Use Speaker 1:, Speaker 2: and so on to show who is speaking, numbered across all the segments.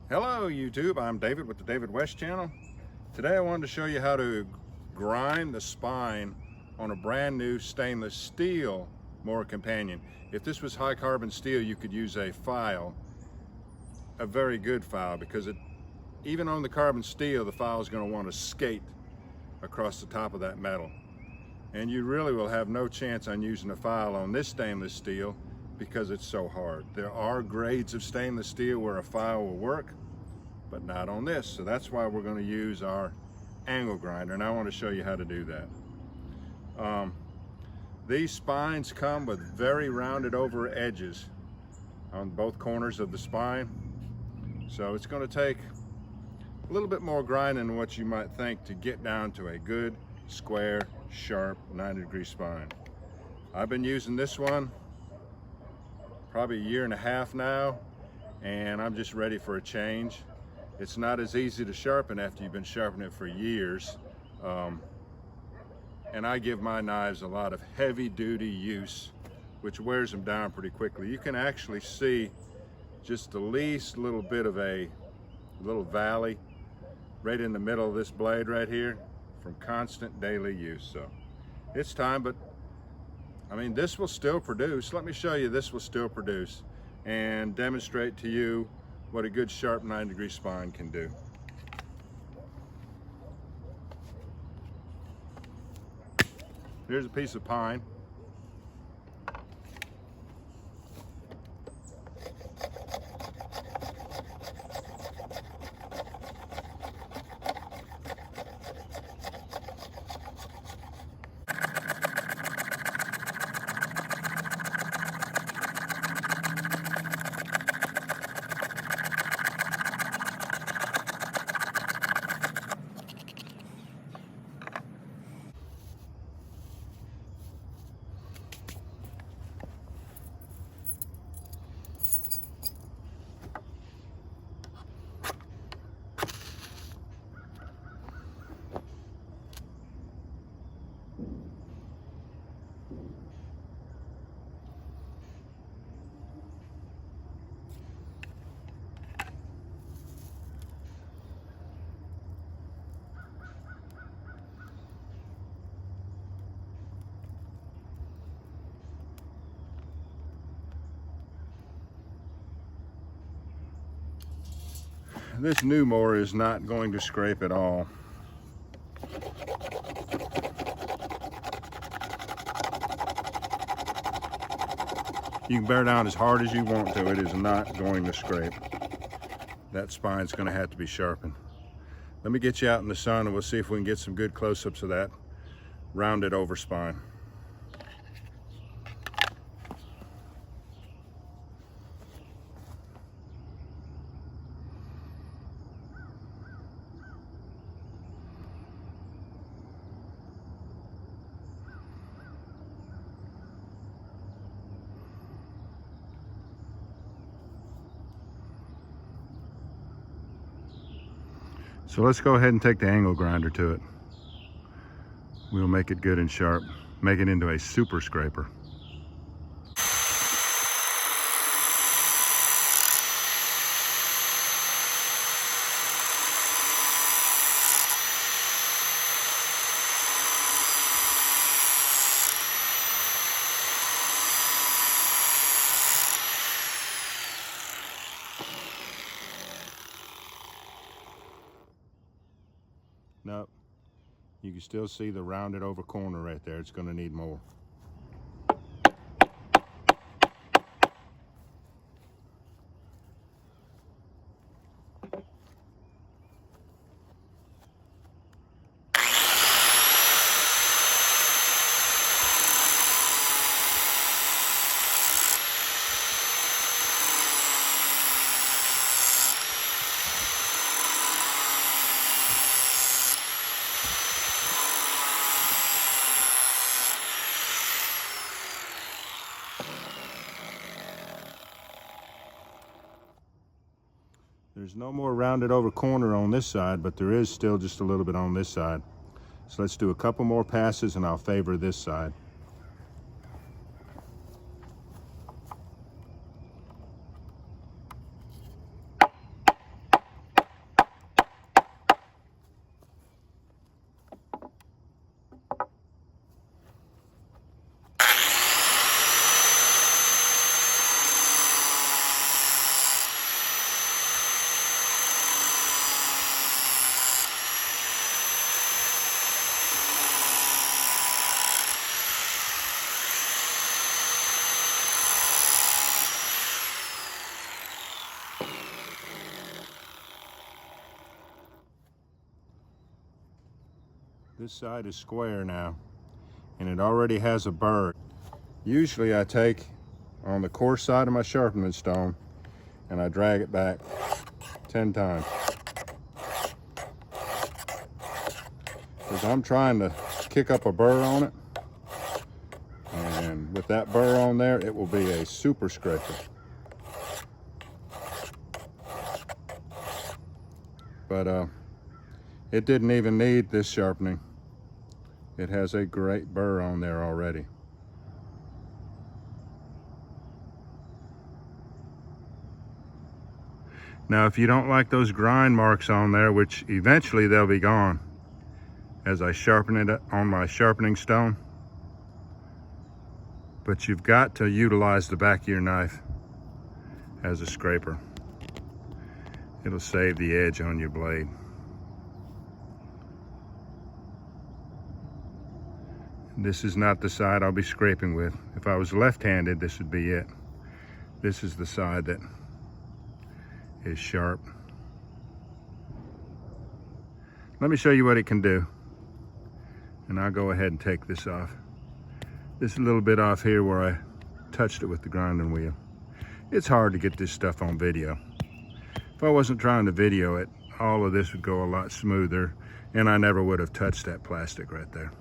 Speaker 1: Hello YouTube, I'm David with the David West channel. Today I wanted to show you how to grind the spine on a brand new stainless steel Mora Companion. If this was high carbon steel, you could use a file, a very good file, because even on the carbon steel, the file is going to want to skate across the top of that metal. And you really will have no chance on using a file on this stainless steel because it's so hard. There are grades of stainless steel where a file will work, but not on this. So that's why we're going to use our angle grinder, and I want to show you how to do that. These spines come with very rounded over edges on both corners of the spine. So it's going to take a little bit more grinding than what you might think to get down to a good, square, sharp 90-degree spine. I've been using this one probably a year and a half now, and I'm just ready for a change. It's not as easy to sharpen after you've been sharpening it for years. And I give my knives a lot of heavy-duty use, which wears them down pretty quickly. You can actually see just the least little bit of a little valley right in the middle of this blade right here from constant daily use. So it's time, but I mean, this will still produce. Let me show you, this will still produce and demonstrate to you what a good sharp 90-degree spine can do. Here's a piece of pine. This new Mora is not going to scrape at all. You can bear down as hard as you want to, it is not going to scrape. That spine's going to have to be sharpened. Let me get you out in the sun and we'll see if we can get some good close-ups of that rounded over spine. So let's go ahead and take the angle grinder to it. We'll make it good and sharp, make it into a super scraper. No, you can still see the rounded over corner right there. It's going to need more. There's no more rounded over corner on this side, but there is still just a little bit on this side. So let's do a couple more passes and I'll favor this side. This side is square now, and it already has a burr. Usually I take on the coarse side of my sharpening stone and I drag it back 10 times. Because I'm trying to kick up a burr on it. And with that burr on there, it will be a super scraper. But it didn't even need this sharpening. It has a great burr on there already. Now, if you don't like those grind marks on there, which eventually they'll be gone as I sharpen it on my sharpening stone, but you've got to utilize the back of your knife as a scraper. It'll save the edge on your blade. This is not the side I'll be scraping with. If I was left-handed, this would be it. This is the side that is sharp. Let me show you what it can do. And I'll go ahead and take this off. This is a little bit off here where I touched it with the grinding wheel. It's hard to get this stuff on video. If I wasn't trying to video it, all of this would go a lot smoother, and I never would have touched that plastic right there.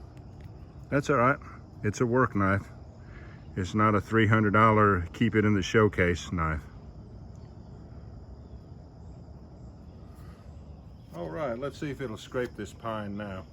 Speaker 1: That's all right. It's a work knife. It's not a $300 keep it in the showcase knife. All right, let's see if it'll scrape this pine now.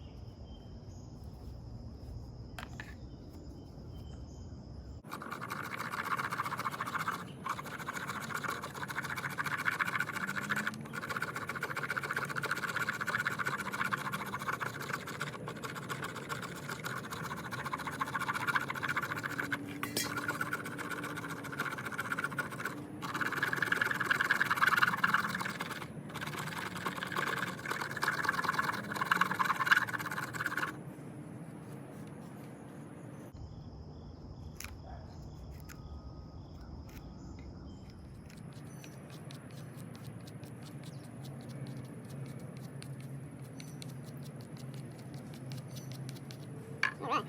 Speaker 2: All right,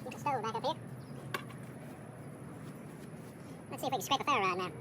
Speaker 2: get the stove back up here. Let's see if we can scrape a ferro rod now.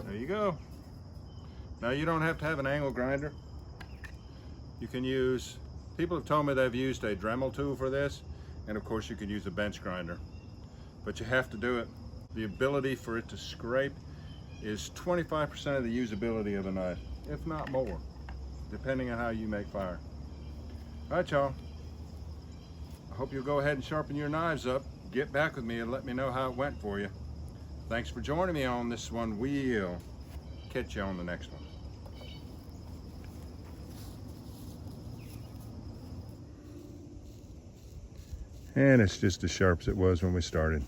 Speaker 1: There you go. Now you don't have to have an angle grinder. You can use, people have told me they've used a Dremel tool for this, and of course you could use a bench grinder, but you have to do it. The ability for it to scrape is 25% of the usability of a knife, if not more, depending on how you make fire. All right, y'all. I hope you'll go ahead and sharpen your knives up. Get back with me and let me know how it went for you. Thanks for joining me on this one. We'll catch you on the next one. And it's just as sharp as it was when we started.